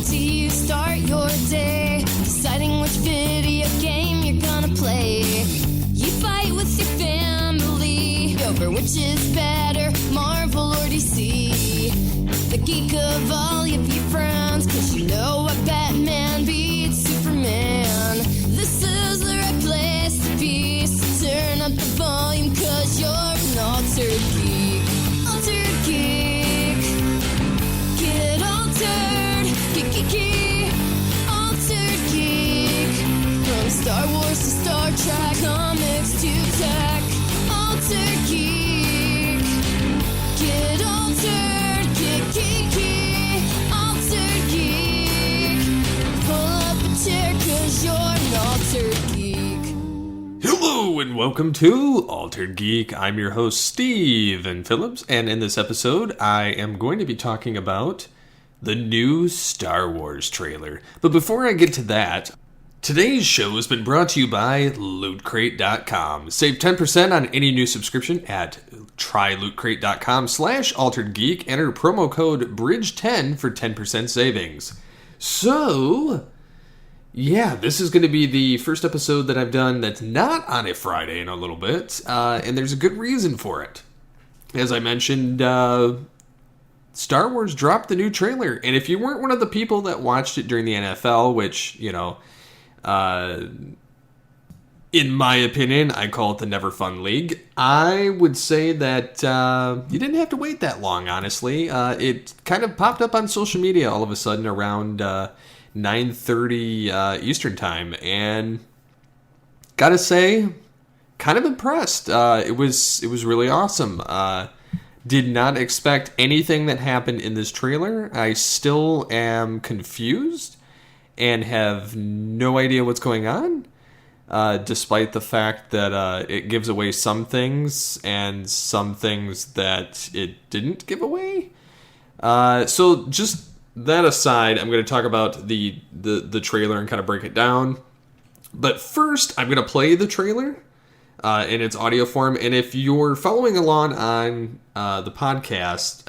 till you start your day, deciding which video game you're gonna play. You fight with your family over which is better, Marvel or DC. The geek of all of your friends, cause you know what Batman beats Superman. This is the right place to be, so turn up the volume cause you're an altered geek. Altered geek. Get altered. Geek. Altered geek. From Star Wars to Star Trek, comics to tech. Altered geek. Get altered. Geek. Altered geek. Pull up a chair cause you're an altered geek. Hello and welcome to Altered Geek. I'm your host Steven Phillips, and in this episode I am going to be talking about the new Star Wars trailer. But before I get to that, today's show has been brought to you by LootCrate.com. Save 10% on any new subscription at trylootcrate.com/alteredgeek. Enter promo code BRIDGE10 for 10% savings. So, yeah, this is going to be the first episode that I've done that's not on a Friday in a little bit, and there's a good reason for it. As I mentioned, Star Wars dropped the new trailer, and if you weren't one of the people that watched it during the NFL, which, you know, in my opinion, I call it the Never Fun League, I would say that you didn't have to wait that long, honestly. It kind of popped up on social media all of a sudden around 9:30 Eastern time, and gotta say, kind of impressed. It was really awesome. Did not expect anything that happened in this trailer. I still am confused and have no idea what's going on, despite the fact that it gives away some things and some things that it didn't give away. So just that aside, I'm going to talk about the trailer and kind of break it down. But first, I'm going to play the trailer in its audio form. And if you're following along on the podcast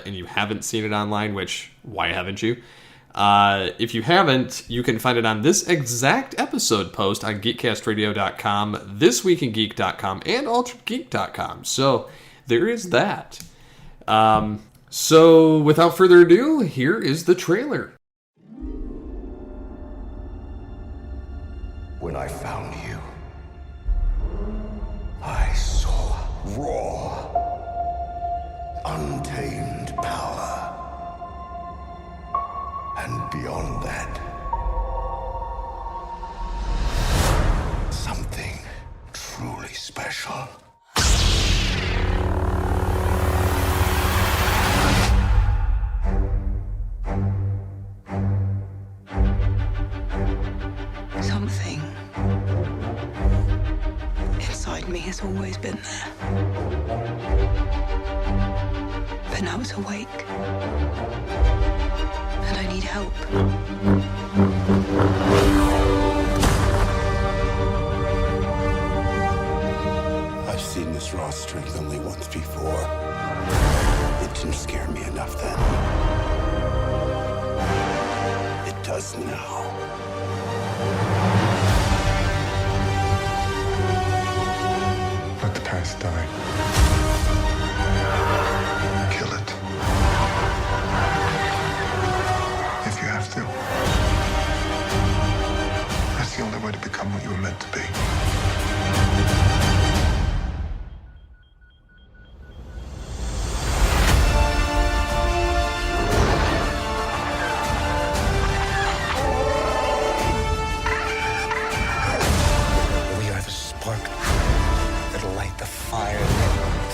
and you haven't seen it online, which, why haven't you? If you haven't, you can find it on this exact episode post on geekcastradio.com, thisweekingeek.com, and alteredgeek.com. So there is that. So without further ado, here is the trailer. When I found you, I saw raw, untamed power. And beyond that, something truly special. Something inside me has always been there. But now it's awake. And I need help. I've seen this raw strength only once before. It didn't scare me enough then. It does now. Let the past die. Kill it. If you have to. That's the only way to become what you were meant to be. We are the spark that'll light the fire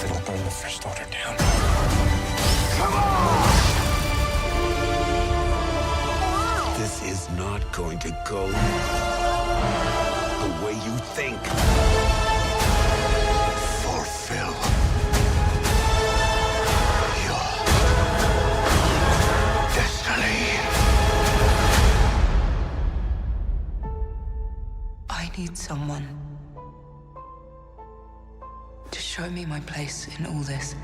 that'll burn the First Order down. Come on! This is not going to go the way you think. Fulfill your destiny. I need someone to show me my place in all this.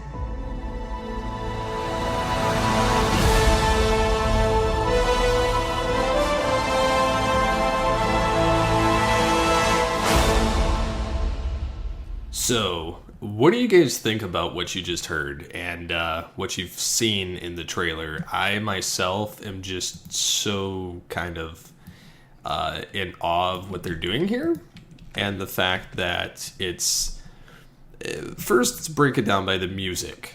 So, what do you guys think about what you just heard and what you've seen in the trailer? I myself am just so kind of in awe of what they're doing here, and the fact that it's first, let's break it down by the music.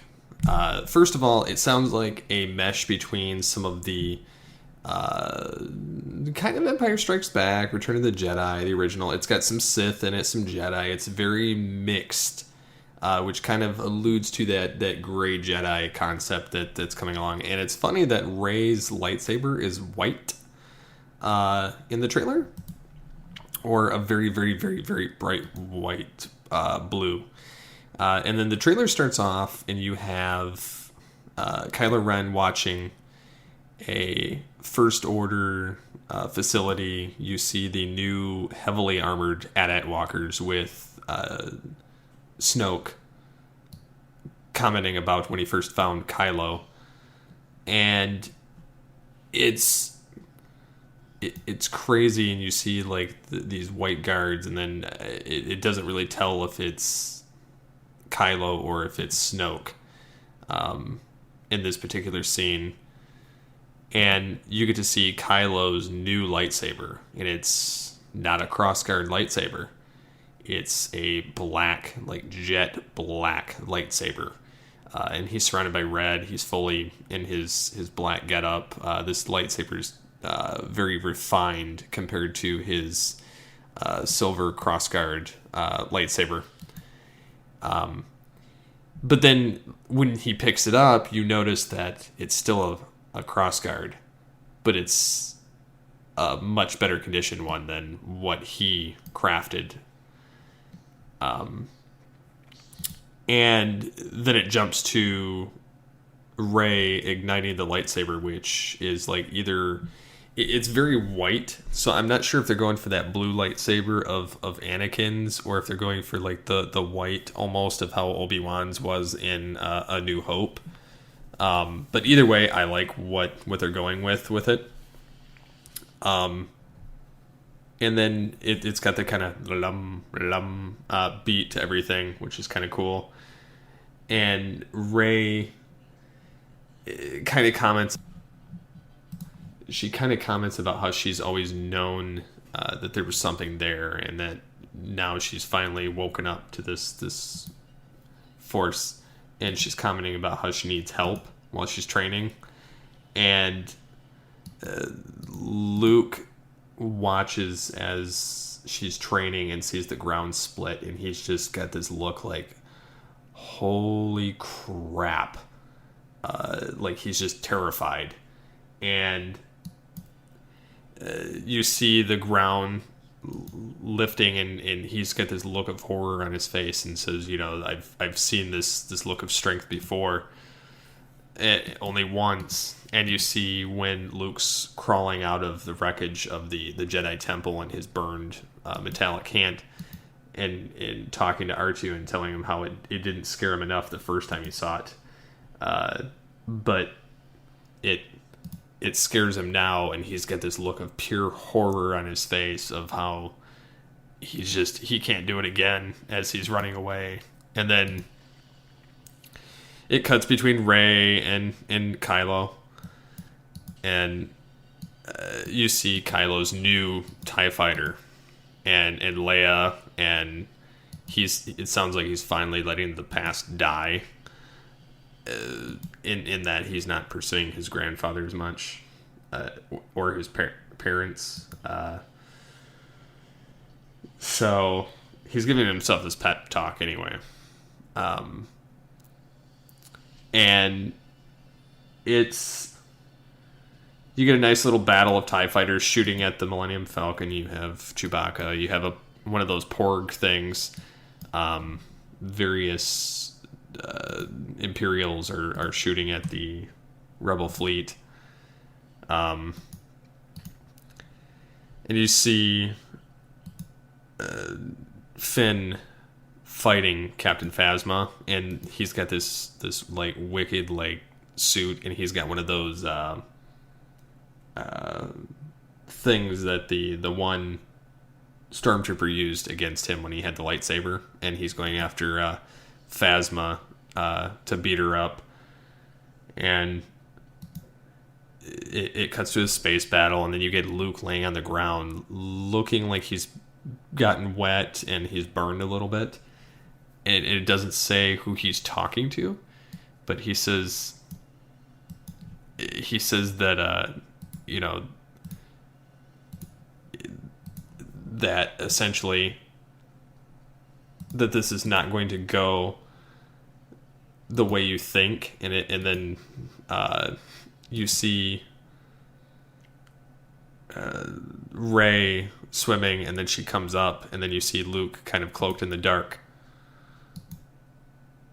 First of all, it sounds like a mesh between some of the kind of Empire Strikes Back, Return of the Jedi, the original. It's got some Sith in it, some Jedi. It's very mixed, which kind of alludes to that gray Jedi concept that's coming along. And it's funny that Rey's lightsaber is white in the trailer, or a very, very, very, very bright white blue. And then the trailer starts off, and you have Kylo Ren watching a First Order facility. You see the new heavily armored AT-AT walkers with Snoke commenting about when he first found Kylo. And it's crazy, and you see like these white guards, and then it doesn't really tell if it's Kylo or if it's Snoke in this particular scene. And you get to see Kylo's new lightsaber, and it's not a crossguard lightsaber. It's a black, like jet black lightsaber, and he's surrounded by red. He's fully in his black getup. This lightsaber's very refined compared to his silver crossguard lightsaber. But then when he picks it up, you notice that it's still a crossguard, but it's a much better conditioned one than what he crafted. And then it jumps to Rey igniting the lightsaber, which is like it's very white, so I'm not sure if they're going for that blue lightsaber of Anakin's, or if they're going for like the white almost of how Obi-Wan's was in A New Hope. But either way, I like what they're going with it. And then it's got the kind of lum beat to everything, which is kind of cool. And Rey kind of comments. She kind of comments about how she's always known that there was something there, and that now she's finally woken up to this force. And she's commenting about how she needs help while she's training. And Luke watches as she's training and sees the ground split, and he's just got this look like, holy crap. Like he's just terrified. And you see the ground lifting, and he's got this look of horror on his face, and says, I've seen this look of strength before, only once. And you see when Luke's crawling out of the wreckage of the Jedi Temple and his burned metallic hand, and talking to R2 and telling him how it didn't scare him enough the first time he saw it, but it scares him now, and he's got this look of pure horror on his face of how he can't do it again as he's running away. And then it cuts between Rey and Kylo, and you see Kylo's new TIE fighter and Leia, and it sounds like he's finally letting the past die. In that he's not pursuing his grandfather as much, or his parents. So he's giving himself this pep talk anyway. And you get a nice little battle of TIE fighters shooting at the Millennium Falcon. You have Chewbacca. You have one of those Porg things. Various Imperials are shooting at the Rebel fleet. And you see Finn fighting Captain Phasma, and he's got this like wicked like suit, and he's got one of those things that the one Stormtrooper used against him when he had the lightsaber, and he's going after Phasma to beat her up. And it cuts to a space battle, and then you get Luke laying on the ground looking like he's gotten wet and he's burned a little bit. And it doesn't say who he's talking to, but he says that that essentially that this is not going to go the way you think, and then you see Rey swimming, and then she comes up, and then you see Luke kind of cloaked in the dark,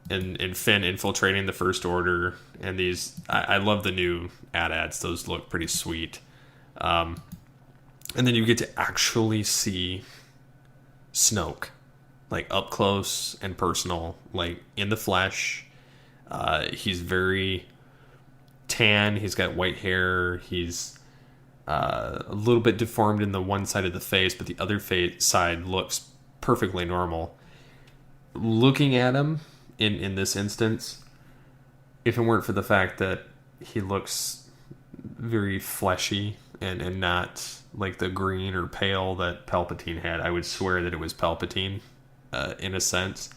and Finn infiltrating the First Order, and these I love the new AT-ATs. Those look pretty sweet. And then you get to actually see Snoke, like up close and personal, like in the flesh. He's very tan. He's got white hair. He's a little bit deformed in the one side of the face, but the other side looks perfectly normal. Looking at him in this instance, if it weren't for the fact that he looks very fleshy and not like the green or pale that Palpatine had, I would swear that it was Palpatine in a sense,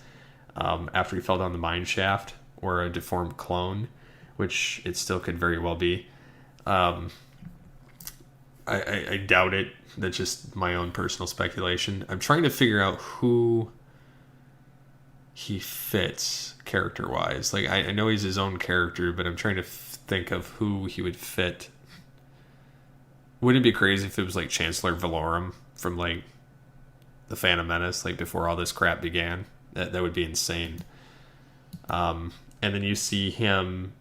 after he fell down the mine shaft, or a deformed clone, which it still could very well be. I doubt it. That's just my own personal speculation. I'm trying to figure out who he fits character-wise. Like, I know he's his own character, but I'm trying to think of who he would fit. Wouldn't it be crazy if it was like Chancellor Valorum from like the Phantom Menace, like before all this crap began? That would be insane. And then you see him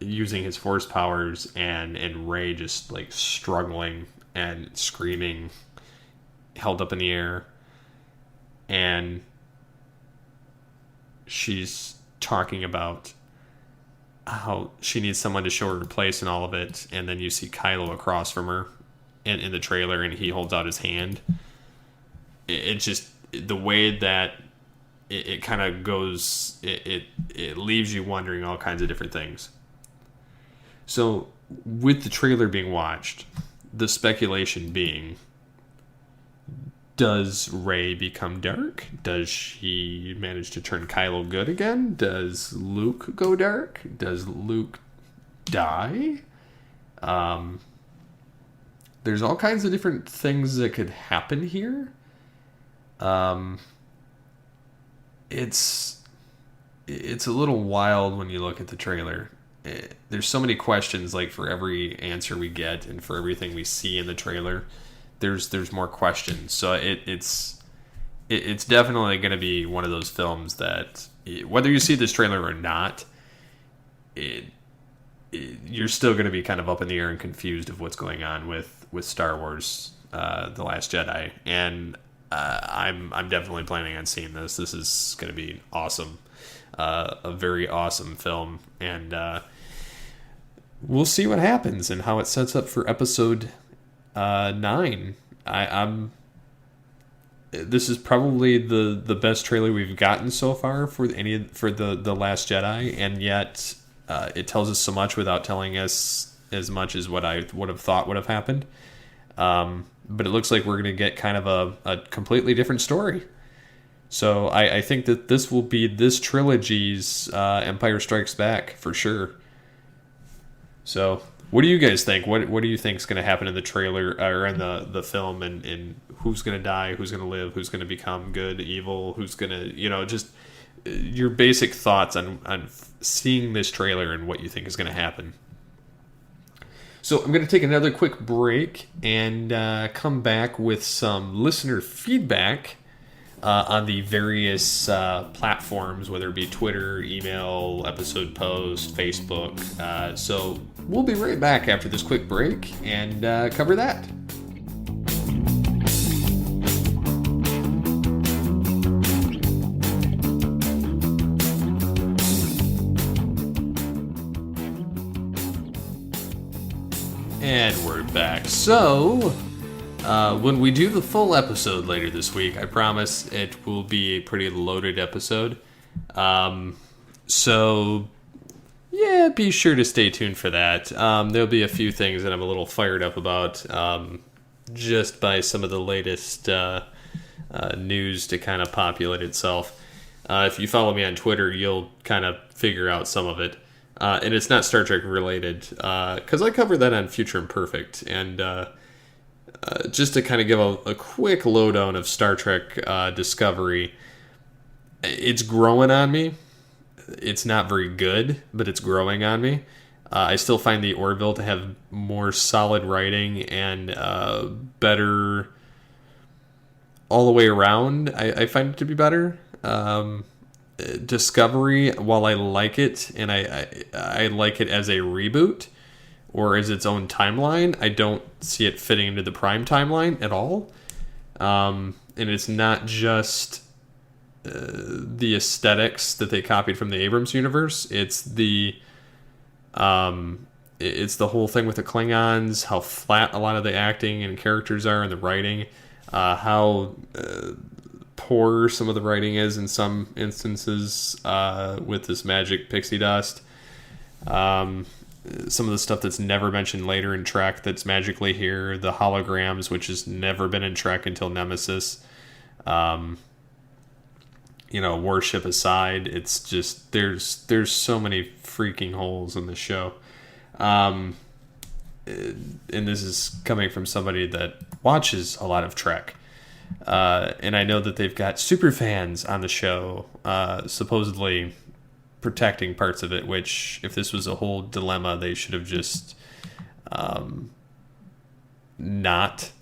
using his force powers, and Rey just like struggling and screaming, held up in the air, and she's talking about how she needs someone to show her place in all of it. And then you see Kylo across from her in the trailer, and he holds out his hand. It just, the way that it kind of goes, it leaves you wondering all kinds of different things. So with the trailer being watched, the speculation being, does Rey become dark? Does she manage to turn Kylo good again? Does Luke go dark? Does Luke die? There's all kinds of different things that could happen here. It's a little wild when you look at the trailer. There's so many questions, like for every answer we get and for everything we see in the trailer, there's more questions. So it's definitely going to be one of those films that, whether you see this trailer or not, you're still going to be kind of up in the air and confused of what's going on with Star Wars, The Last Jedi. And I'm definitely planning on seeing this. This is going to be awesome. A very awesome film. And we'll see what happens and how it sets up for episode 9. This is probably the best trailer we've gotten so far for the Last Jedi, and yet it tells us so much without telling us as much as what I would have thought would have happened. But it looks like we're going to get kind of a completely different story. So I think that this will be this trilogy's Empire Strikes Back for sure. So what do you guys think? What do you think is going to happen in the trailer or in the film, and who's going to die, who's going to live, who's going to become good, evil, who's going to, just your basic thoughts on seeing this trailer and what you think is going to happen. So I'm going to take another quick break and come back with some listener feedback on the various platforms, whether it be Twitter, email, episode post, Facebook. So we'll be right back after this quick break and cover that. And we're back. So, When we do the full episode later this week, I promise it will be a pretty loaded episode. So, yeah, be sure to stay tuned for that. There'll be a few things that I'm a little fired up about, just by some of the latest news to kind of populate itself. If you follow me on Twitter, you'll kind of figure out some of it. And it's not Star Trek related, because I covered that on Future Imperfect. And just to kind of give a quick lowdown of Star Trek Discovery, it's growing on me. It's not very good, but it's growing on me. I still find the Orville to have more solid writing and better all the way around. I find it to be better. Discovery, while I like it, and I like it as a reboot or as its own timeline, I don't see it fitting into the Prime timeline at all. And it's not just the aesthetics that they copied from the Abrams universe. It's the whole thing with the Klingons, how flat a lot of the acting and characters are, and the writing, how poor some of the writing is in some instances with this magic pixie dust. Some of the stuff that's never mentioned later in Trek that's magically here, the holograms, which has never been in Trek until Nemesis. Warship aside, it's just there's so many freaking holes in the show. And this is coming from somebody that watches a lot of Trek. And I know that they've got super fans on the show, supposedly protecting parts of it, which, if this was a whole dilemma, they should have just not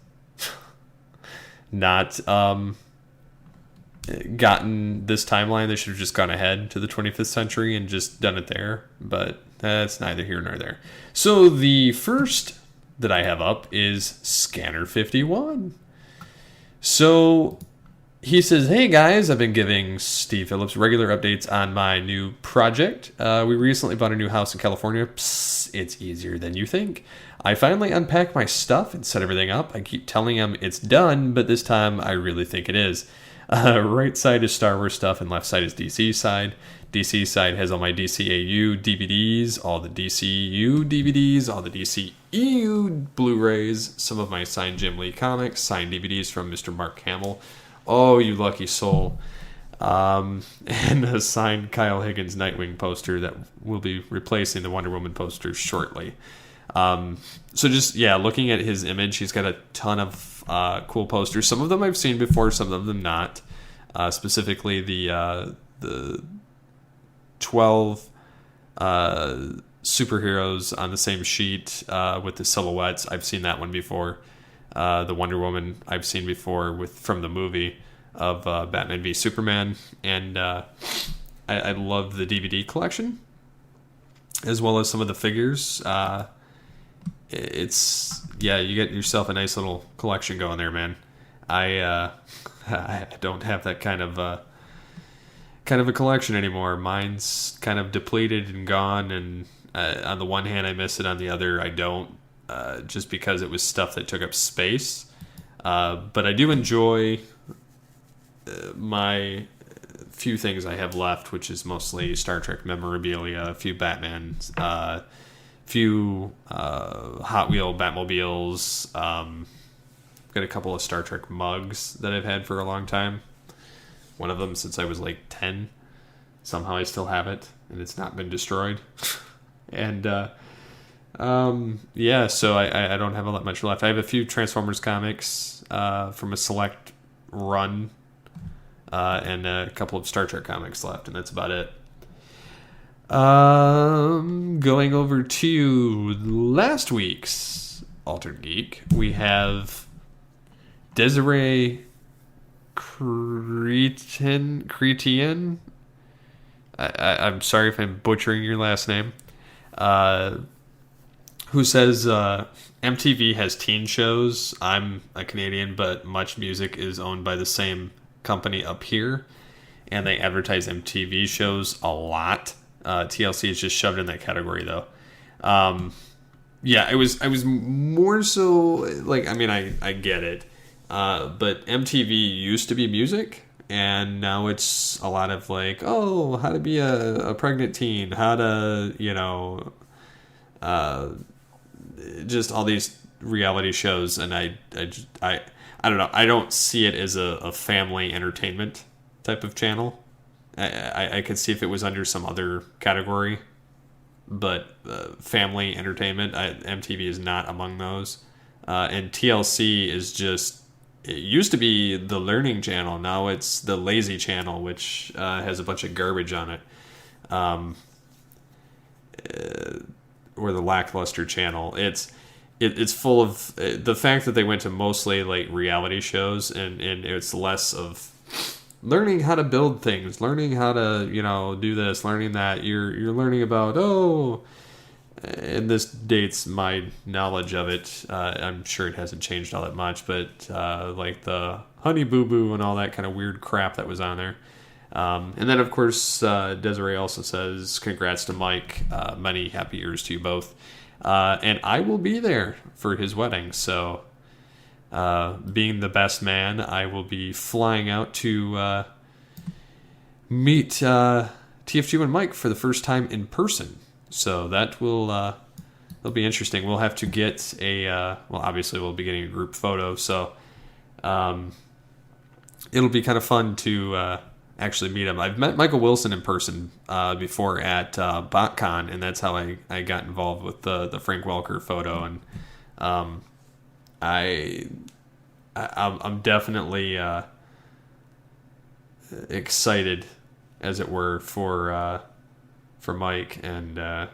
gotten this timeline. They should have just gone ahead to the 25th century and just done it there, but that's neither here nor there. So the first that I have up is Scanner 51. So he says, "Hey guys, I've been giving Steve Phillips regular updates on my new project. We recently bought a new house in California. Psst, it's easier than you think. I finally unpacked my stuff and set everything up. I keep telling him it's done, but this time I really think it is. Right side is Star Wars stuff and left side is DC side. DC side has all my DCAU DVDs, all the DCU DVDs, all the DCEU Blu-rays, some of my signed Jim Lee comics, signed DVDs from Mr. Mark Hamill. Oh, you lucky soul. And a signed Kyle Higgins Nightwing poster that will be replacing the Wonder Woman poster shortly. So just, looking at his image, he's got a ton of cool posters. Some of them I've seen before, some of them not. Specifically the 12 superheroes on the same sheet with the silhouettes. I've seen that one before. The Wonder Woman I've seen before from the movie of Batman v Superman. And I love the DVD collection, as well as some of the figures. You get yourself a nice little collection going there, man. I don't have that kind of a collection anymore. Mine's kind of depleted and gone, and on the one hand I miss it, on the other I don't, just because it was stuff that took up space. But I do enjoy my few things I have left, which is mostly Star Trek memorabilia, a few Batman, few Hot Wheel Batmobiles. Got a couple of Star Trek mugs that I've had for a long time. One of them since I was like 10. Somehow I still have it, and it's not been destroyed. And so I don't have all that much left. I have a few Transformers comics from a select run, and a couple of Star Trek comics left, and that's about it. Going over to last week's Altered Geek, we have Desiree Chrétien. I'm sorry if I'm butchering your last name. Who says MTV has teen shows. I'm a Canadian, but Much Music is owned by the same company up here, and they advertise MTV shows a lot. TLC is just shoved in that category, though. Yeah, I was more so like, I mean, I get it, but MTV used to be music, and now it's a lot of like, oh, how to be a pregnant teen, how to, you know, just all these reality shows, and I don't know, I don't see it as a family entertainment type of channel. I could see if it was under some other category. But family entertainment, MTV is not among those. And TLC is just, it used to be the learning channel. Now it's the lazy channel, which has a bunch of garbage on it. Or the lackluster channel. It's full of the fact that they went to mostly like reality shows, and it's less of learning how to build things, learning how to, you know, do this, learning that. You're learning about, and this dates my knowledge of it. I'm sure it hasn't changed all that much, but like the Honey Boo Boo and all that kind of weird crap that was on there. And then, of course, Desiree also says, congrats to Mike. Many happy years to you both. And I will be there for his wedding, so... being the best man, I will be flying out to meet TFG and Mike for the first time in person. So that will it'll be interesting. We'll have to get well, obviously we'll be getting a group photo, so it'll be kind of fun to actually meet him. I've met Michael Wilson in person before at BotCon, and that's how I got involved with the Frank Welker photo, and I'm definitely excited, as it were, for Mike. And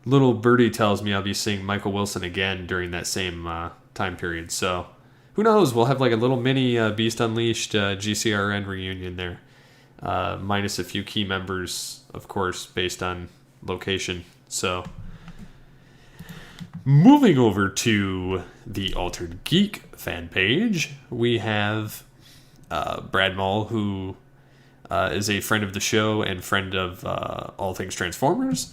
little birdie tells me I'll be seeing Michael Wilson again during that same time period. So who knows? We'll have like a little mini Beast Unleashed GCRN reunion there, minus a few key members, of course, based on location. So. Moving over to the Altered Geek fan page, we have Brad Mull, who is a friend of the show and friend of all things Transformers,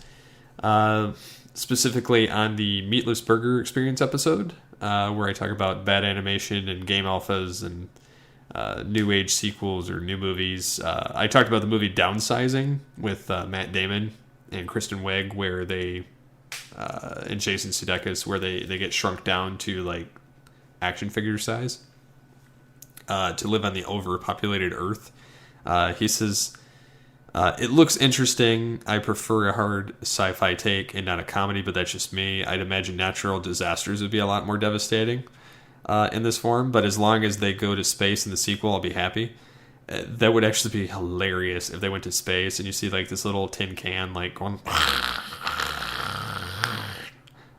specifically on the Meatless Burger Experience episode, where I talk about bad animation and game alphas and new age sequels or new movies. I talked about the movie Downsizing with Matt Damon and Kristen Wiig, where they... and Jason Sudeikis, where they get shrunk down to like action figure size to live on the overpopulated Earth. He says, it looks interesting. I prefer a hard sci-fi take and not a comedy, but that's just me. I'd imagine natural disasters would be a lot more devastating in this form, but as long as they go to space in the sequel, I'll be happy. That would actually be hilarious if they went to space and you see like this little tin can like going...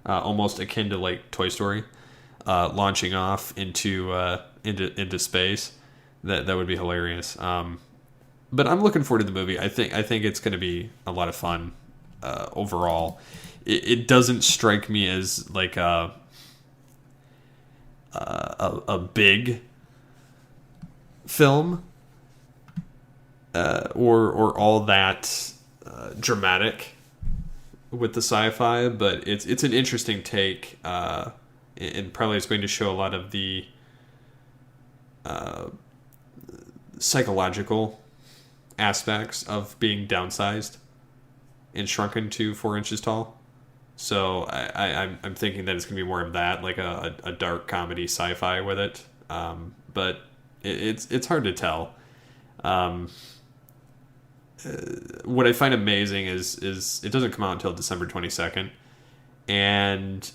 almost akin to like Toy Story, launching off into space. That would be hilarious. But I'm looking forward to the movie. I think it's going to be a lot of fun overall. It doesn't strike me as like a big film or all that dramatic with the sci-fi, but it's an interesting take, and probably it's going to show a lot of the psychological aspects of being downsized and shrunken to 4 inches tall. So I'm thinking that it's going to be more of that, like a dark comedy sci-fi with it. But it's hard to tell. What I find amazing is it doesn't come out until December 22nd, and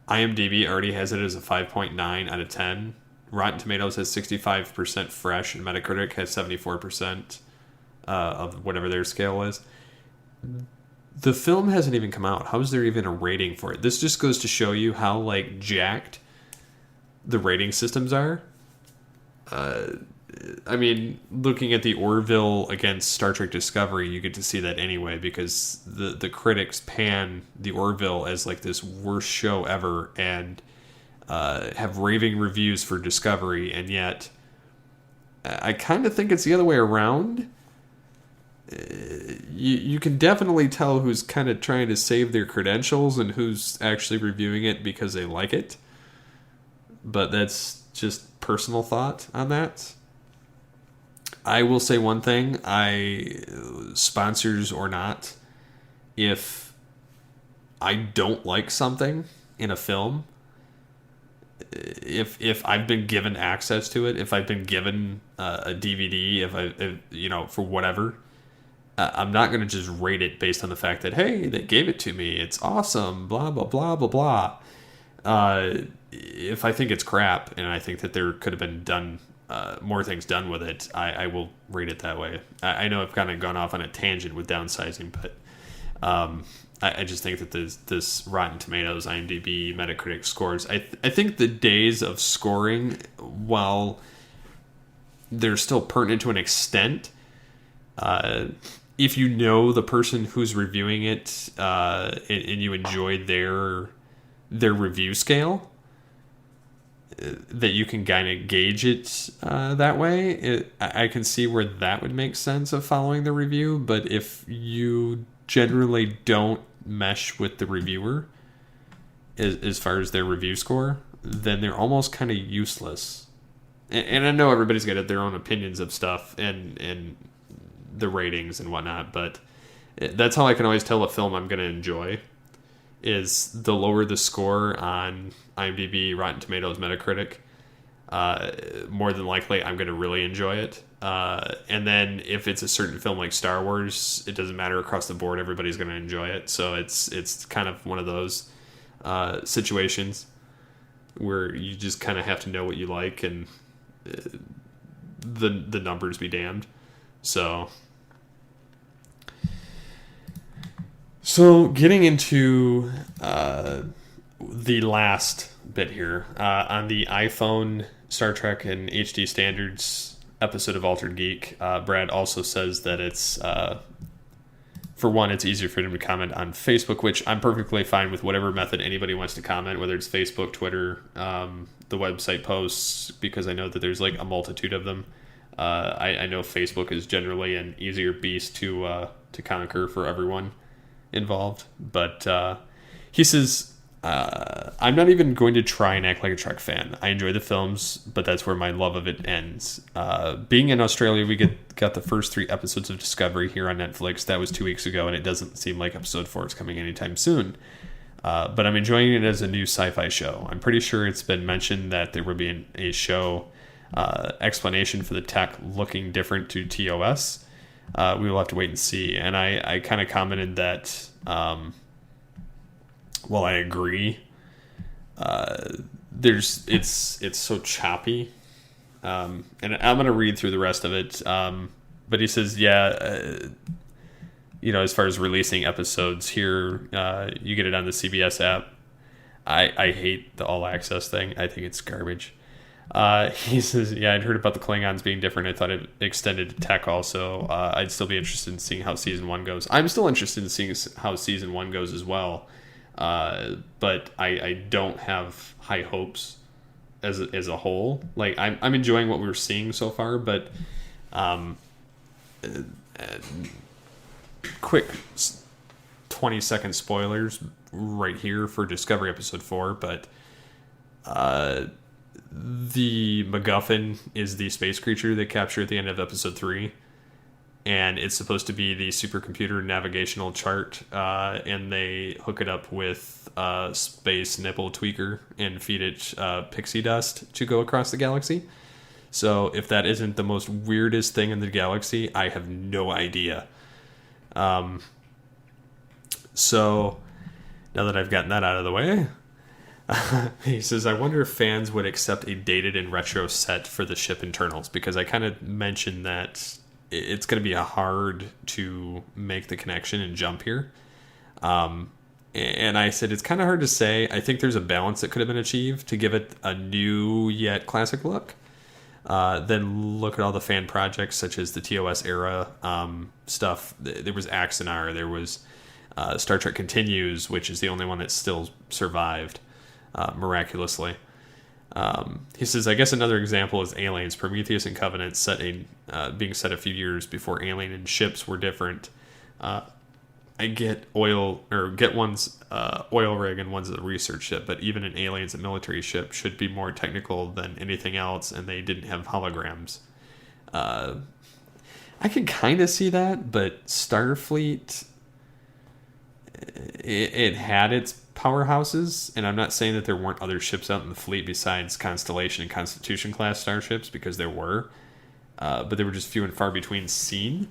IMDb already has it as a 5.9 out of 10. Rotten Tomatoes has 65% fresh, and Metacritic has 74% of whatever their scale is. The film hasn't even come out. How is there even a rating for it? This just goes to show you how like jacked the rating systems are. I mean, looking at the Orville against Star Trek Discovery, you get to see that anyway, because the critics pan the Orville as like this worst show ever and have raving reviews for Discovery, and yet I kind of think it's the other way around. you can definitely tell who's kind of trying to save their credentials and who's actually reviewing it because they like it. But that's just personal thought on that. I will say one thing, sponsors or not, if I don't like something in a film, if I've been given access to it, if I've been given a DVD, if for whatever, I'm not going to just rate it based on the fact that, hey, they gave it to me, it's awesome, blah, blah, blah, blah, blah. If I think it's crap and I think that there could have been done more things done with it, I will rate it that way. I know I've kind of gone off on a tangent with downsizing, but I just think that this Rotten Tomatoes, IMDb, Metacritic scores, I think the days of scoring, while they're still pertinent to an extent, if you know the person who's reviewing it and you enjoy their review scale, that you can kind of gauge it that way. I can see where that would make sense of following the review, but if you generally don't mesh with the reviewer as far as their review score, then they're almost kind of useless. And I know everybody's got their own opinions of stuff and the ratings and whatnot, but that's how I can always tell a film I'm going to enjoy, is the lower the score on IMDb, Rotten Tomatoes, Metacritic, more than likely I'm going to really enjoy it. And then if it's a certain film like Star Wars, it doesn't matter, across the board, everybody's going to enjoy it. So it's kind of one of those situations where you just kind of have to know what you like, and the numbers be damned. So getting into the last bit here, on the iPhone Star Trek and HD standards episode of Altered Geek, Brad also says that it's, for one, it's easier for him to comment on Facebook, which I'm perfectly fine with whatever method anybody wants to comment, whether it's Facebook, Twitter, the website posts, because I know that there's like a multitude of them. I know Facebook is generally an easier beast to conquer for everyone involved, but he says, I'm not even going to try and act like a Trek fan. I enjoy the films, but that's where my love of it ends. Being in Australia, we got the first 3 episodes of Discovery here on Netflix. That was 2 weeks ago, and it doesn't seem like episode 4 is coming anytime soon. But I'm enjoying it as a new sci-fi show. I'm pretty sure it's been mentioned that there will be a show explanation for the tech looking different to TOS. We will have to wait and see. And I kind of commented that, well, I agree. It's so choppy. And I'm going to read through the rest of it. But he says, as far as releasing episodes here, you get it on the CBS app. I hate the all access thing. I think it's garbage. He says, I'd heard about the Klingons being different. I thought it extended to tech also. I'd still be interested in seeing how season 1 goes. I'm still interested in seeing how season 1 goes as well. But I don't have high hopes as a whole. Like, I'm enjoying what we're seeing so far, but quick 20-second spoilers right here for Discovery episode 4, but the MacGuffin is the space creature they capture at the end of episode 3, and it's supposed to be the supercomputer navigational chart, and they hook it up with space nipple tweaker and feed it pixie dust to go across the galaxy. So if that isn't the most weirdest thing in the galaxy, I have no idea. So now that I've gotten that out of the way, he says, I wonder if fans would accept a dated and retro set for the ship internals, because I kind of mentioned that it's going to be hard to make the connection and jump here. And I said, it's kind of hard to say. I think there's a balance that could have been achieved to give it a new yet classic look. Then look at all the fan projects such as the TOS era stuff. There was Axanar, there was Star Trek Continues, which is the only one that still survived miraculously. He says, I guess another example is Aliens. Prometheus and Covenant being set a few years before Alien, and ships were different. I get one's oil rig and one's a research ship, but even an Aliens, a military ship, should be more technical than anything else, and they didn't have holograms. I can kind of see that, but Starfleet, it had its powerhouses, and I'm not saying that there weren't other ships out in the fleet besides Constellation and Constitution class starships, because there were, but they were just few and far between seen.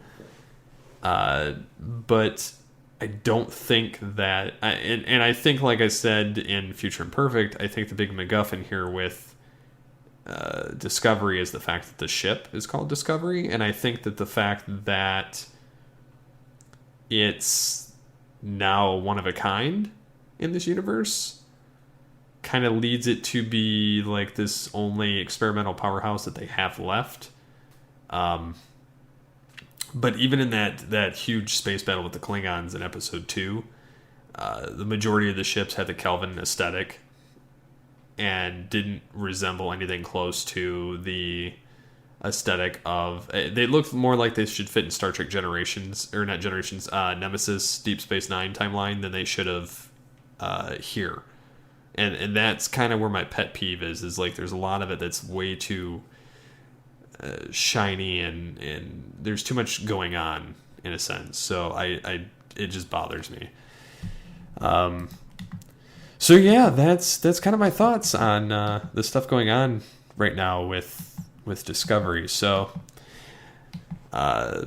But I don't think that, and I think, like I said in Future Imperfect, I think the big MacGuffin here with Discovery is the fact that the ship is called Discovery, and I think that the fact that it's now one of a kind in this universe kind of leads it to be like this only experimental powerhouse that they have left. But even in that huge space battle with the Klingons in episode 2, the majority of the ships had the Kelvin aesthetic and didn't resemble anything close to the aesthetic of... They looked more like they should fit in Star Trek Nemesis Deep Space Nine timeline than they should have here. And that's kind of where my pet peeve is like there's a lot of it that's way too shiny and there's too much going on in a sense. So it just bothers me. So yeah, that's kind of my thoughts on the stuff going on right now with Discovery. So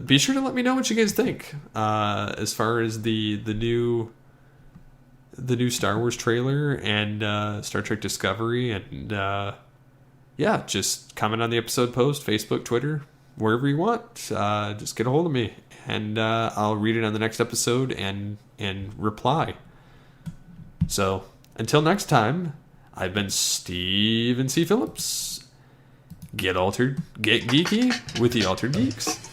be sure to let me know what you guys think as far as the new Star Wars trailer and Star Trek Discovery, and yeah, just comment on the episode post, Facebook, Twitter, wherever you want. Just get a hold of me, and I'll read it on the next episode and reply. So until next time, I've been Stephen C. Phillips. Get altered, get geeky with the Altered Geeks.